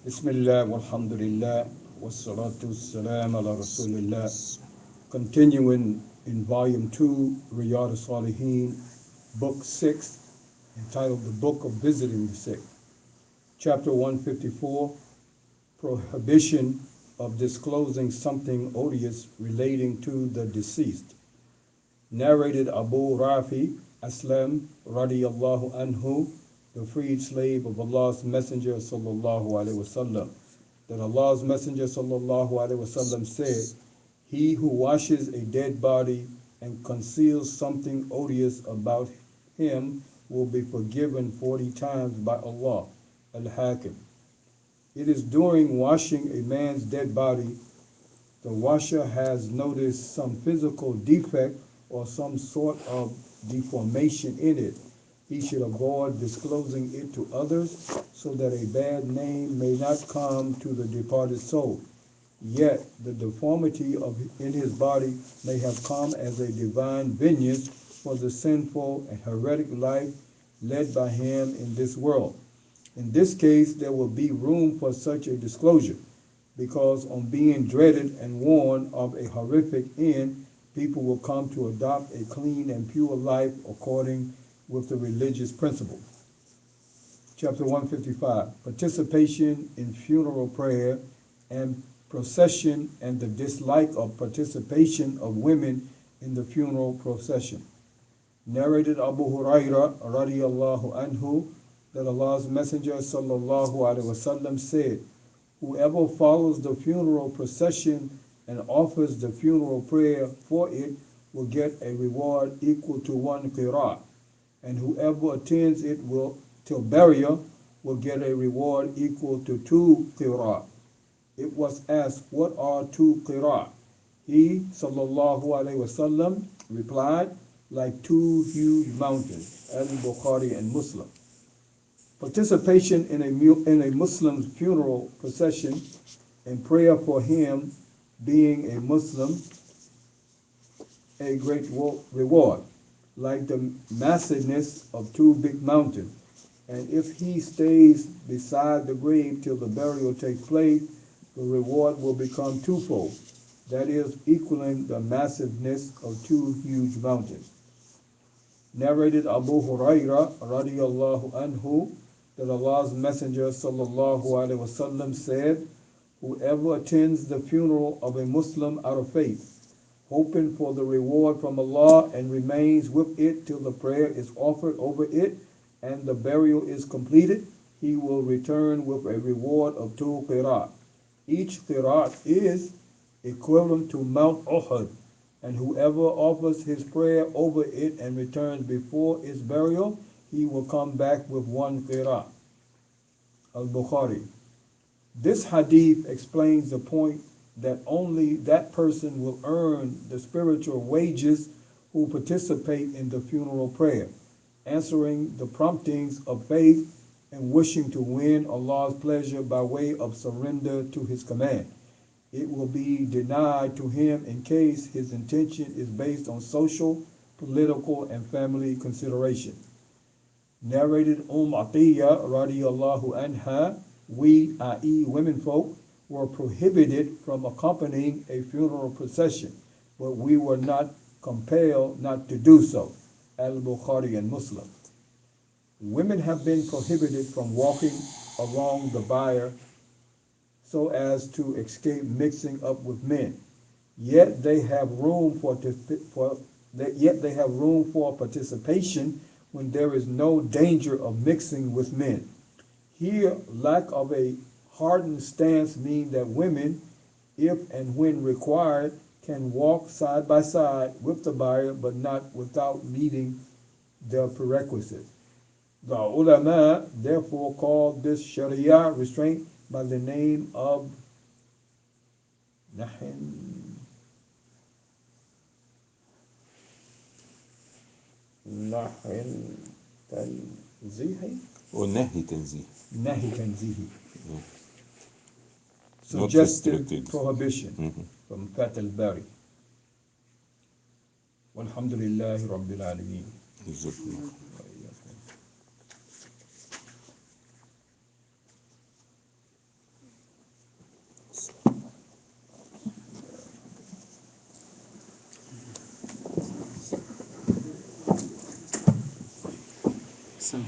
Bismillah, walhamdulillah, wassalatu wassalam ala rasulillah. Continuing in volume 2, Riyadh al-Salihin, book 6, entitled The Book of Visiting the Sick. Chapter 154, Prohibition of Disclosing Something Odious Relating to the Deceased. Narrated Abu Rafi Aslam radiyallahu anhu, the freed slave of Allah's Messenger sallallahu alaihi wasallam, that Allah's Messenger sallallahu alaihi wasallam said, "He who washes a dead body and conceals something odious about him will be forgiven 40 times by Allah." Al-Hakim. It is during washing a man's dead body the washer has noticed some physical defect or some sort of deformation in it. He should avoid disclosing it to others so that a bad name may not come to the departed soul. Yet the deformity in his body may have come as a divine vengeance for the sinful and heretic life led by him in this world. In this case, there will be room for such a disclosure, because on being dreaded and warned of a horrific end, people will come to adopt a clean and pure life according with the religious principle. Chapter 155, Participation in Funeral Prayer and Procession and the Dislike of Participation of Women in the Funeral Procession. Narrated Abu Huraira radiyallahu anhu, that Allah's Messenger sallallahu alaihi wasallam said, "Whoever follows the funeral procession and offers the funeral prayer for it will get a reward equal to 1 qira'ah, and whoever attends it will till burial will get a reward equal to 2 qira'ah." It was asked, "What are 2 qira'ah?" He sallallahu alaihi wasallam replied, "Like two huge mountains." Al-Bukhari and Muslim. Participation in a Muslim's funeral procession and prayer for him, being a Muslim, a great reward, like the massiveness of two big mountains. And if he stays beside the grave till the burial takes place, the reward will become twofold, that is, equaling the massiveness of two huge mountains. Narrated Abu Huraira radiyallahu anhu, that Allah's Messenger sallallahu alaihi wasallam said, "Whoever attends the funeral of a Muslim out of faith, hoping for the reward from Allah, and remains with it till the prayer is offered over it and the burial is completed, he will return with a reward of 2 qira'at. Each qira'at is equivalent to Mount Uhud, and whoever offers his prayer over it and returns before its burial, he will come back with 1 qira'at." Al-Bukhari. This hadith explains the point that only that person will earn the spiritual wages who participate in the funeral prayer, answering the promptings of faith and wishing to win Allah's pleasure by way of surrender to his command. It will be denied to him in case his intention is based on social, political, and family consideration. Narrated Atiyah radiyallahu anha, we, i.e. womenfolk, were prohibited from accompanying a funeral procession, but we were not compelled not to do so. Al-Bukhari and Muslim. Women have been prohibited from walking along the bier so as to escape mixing up with men. Yet they have room for participation when there is no danger of mixing with men. Here, lack of a hardened stance means that women, if and when required, can walk side by side with the buyer, but not without meeting the prerequisites. The ulama therefore called this Sharia restraint by the name of Nahin Tanzihi. Or Nahi Tanzih. Nahi Tanzihi. Yeah. Not Suggestive restricted. prohibition from Fath al-Bari. Walhamdulillahi Rabbil Alameen. Exactly. Sawa.